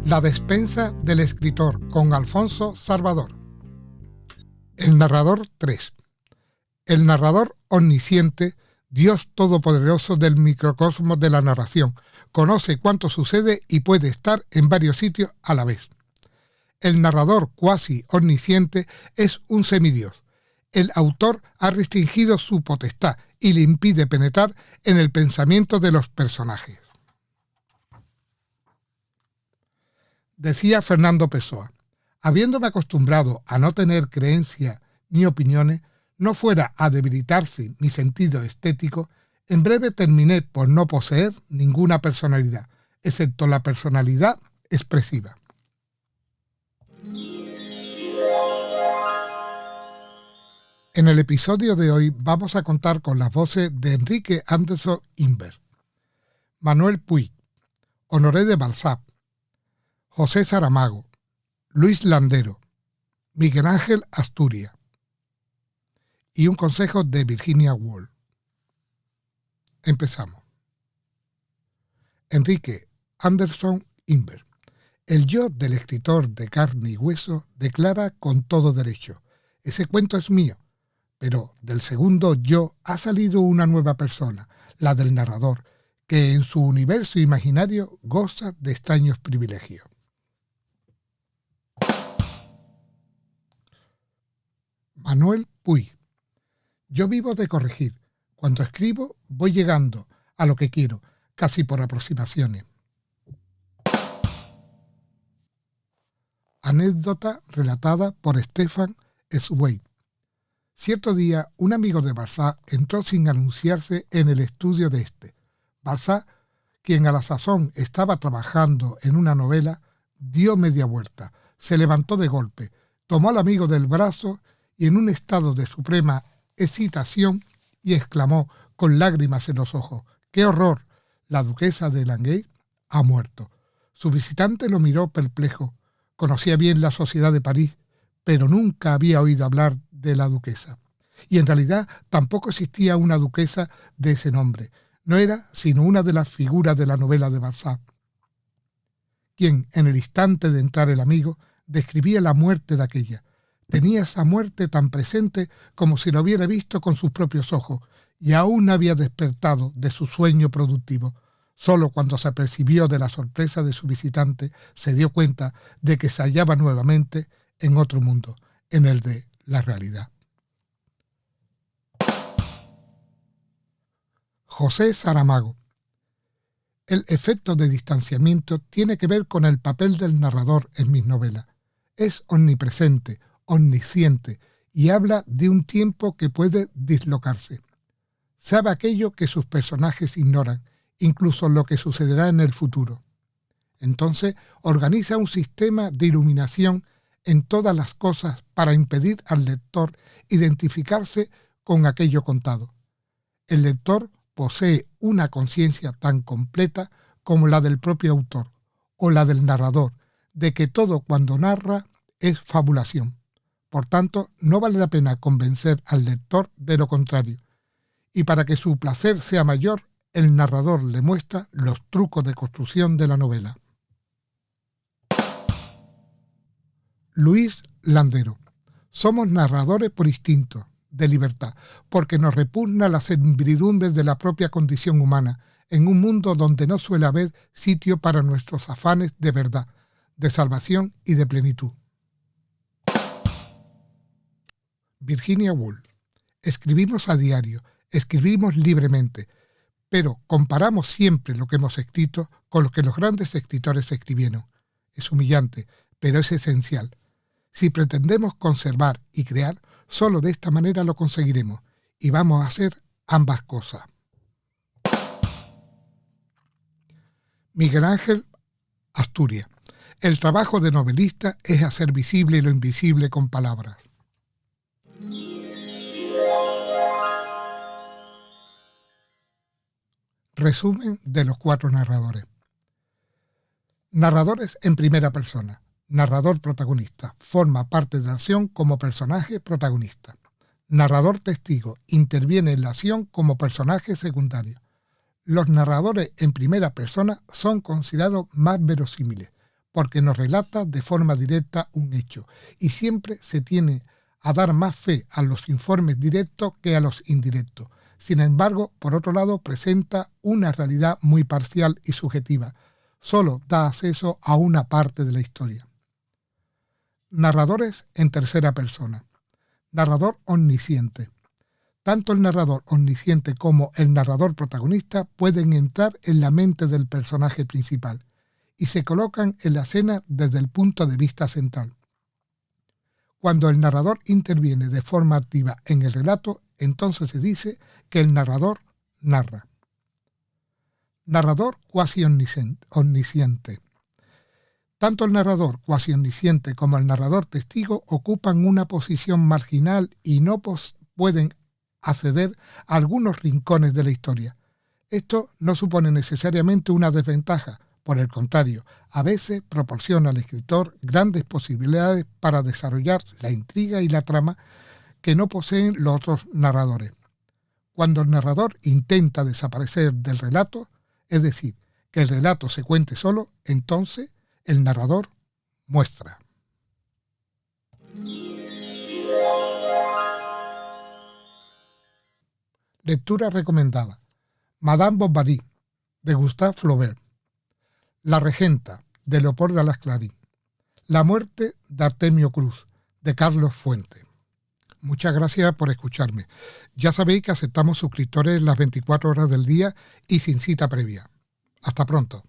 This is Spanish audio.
La despensa del escritor con Alfonso Salvador. El narrador 3. El narrador omnisciente, Dios todopoderoso del microcosmos de la narración, conoce cuánto sucede y puede estar en varios sitios a la vez. El narrador cuasi omnisciente es un semidios. El autor ha restringido su potestad y le impide penetrar en el pensamiento de los personajes. Decía Fernando Pessoa: habiéndome acostumbrado a no tener creencias ni opiniones, no fuera a debilitarse mi sentido estético, en breve terminé por no poseer ninguna personalidad, excepto la personalidad expresiva. En el episodio de hoy vamos a contar con las voces de Enrique Anderson Imbert, Manuel Puig, Honoré de Balzac, José Saramago, Luis Landero, Miguel Ángel Asturias y un consejo de Virginia Woolf. Empezamos. Enrique Anderson Imbert. El yo del escritor de carne y hueso declara con todo derecho: ese cuento es mío, pero del segundo yo ha salido una nueva persona, la del narrador, que en su universo imaginario goza de extraños privilegios. Manuel Puig. Yo vivo de corregir. Cuando escribo voy llegando a lo que quiero, casi por aproximaciones. Anécdota relatada por Stefan Zweig. Cierto día, un amigo de Balzac entró sin anunciarse en el estudio de este. Balzac, quien a la sazón estaba trabajando en una novela, dio media vuelta, se levantó de golpe, tomó al amigo del brazo y en un estado de suprema excitación y exclamó con lágrimas en los ojos: ¡qué horror! La duquesa de Langeais ha muerto. Su visitante lo miró perplejo. Conocía bien la sociedad de París, pero nunca había oído hablar de la duquesa. Y en realidad tampoco existía una duquesa de ese nombre. No era sino una de las figuras de la novela de Balzac, quien, en el instante de entrar el amigo, describía la muerte de aquella. Tenía esa muerte tan presente como si lo hubiera visto con sus propios ojos, y aún no había despertado de su sueño productivo. Solo cuando se apercibió de la sorpresa de su visitante, se dio cuenta de que se hallaba nuevamente en otro mundo, en el de la realidad. José Saramago. El efecto de distanciamiento tiene que ver con el papel del narrador en mis novelas. Es omnipresente, omnisciente, y habla de un tiempo que puede dislocarse. Sabe aquello que sus personajes ignoran, incluso lo que sucederá en el futuro. Entonces organiza un sistema de iluminación en todas las cosas para impedir al lector identificarse con aquello contado. El lector posee una conciencia tan completa como la del propio autor o la del narrador, de que todo cuando narra es fabulación. Por tanto, no vale la pena convencer al lector de lo contrario. Y para que su placer sea mayor, el narrador le muestra los trucos de construcción de la novela. Luis Landero. Somos narradores por instinto, de libertad, porque nos repugna las servidumbres de la propia condición humana, en un mundo donde no suele haber sitio para nuestros afanes de verdad, de salvación y de plenitud. Virginia Woolf. Escribimos a diario, escribimos libremente, pero comparamos siempre lo que hemos escrito con lo que los grandes escritores escribieron. Es humillante, pero es esencial. Si pretendemos conservar y crear, solo de esta manera lo conseguiremos, y vamos a hacer ambas cosas. Miguel Ángel Asturias. El trabajo de novelista es hacer visible lo invisible con palabras. Resumen de los 4 narradores. Narradores en primera persona. Narrador protagonista. Forma parte de la acción como personaje protagonista. Narrador testigo. Interviene en la acción como personaje secundario. Los narradores en primera persona son considerados más verosímiles, porque nos relata de forma directa un hecho, y siempre se tiene a dar más fe a los informes directos que a los indirectos. Sin embargo, por otro lado, presenta una realidad muy parcial y subjetiva. Solo da acceso a una parte de la historia. Narradores en tercera persona. Narrador omnisciente. Tanto el narrador omnisciente como el narrador protagonista pueden entrar en la mente del personaje principal y se colocan en la escena desde el punto de vista central. Cuando el narrador interviene de forma activa en el relato, entonces se dice que el narrador narra. Narrador cuasi omnisciente. Tanto el narrador cuasi omnisciente como el narrador testigo ocupan una posición marginal y no pueden acceder a algunos rincones de la historia. Esto no supone necesariamente una desventaja, por el contrario, a veces proporciona al escritor grandes posibilidades para desarrollar la intriga y la trama que no poseen los otros narradores. Cuando el narrador intenta desaparecer del relato, es decir, que el relato se cuente solo, entonces el narrador muestra. Lectura recomendada. Madame Bovary, de Gustave Flaubert. La regenta, de Leopoldo Alas Clarín. La muerte de Artemio Cruz, de Carlos Fuentes. Muchas gracias por escucharme. Ya sabéis que aceptamos suscriptores las 24 horas del día y sin cita previa. Hasta pronto.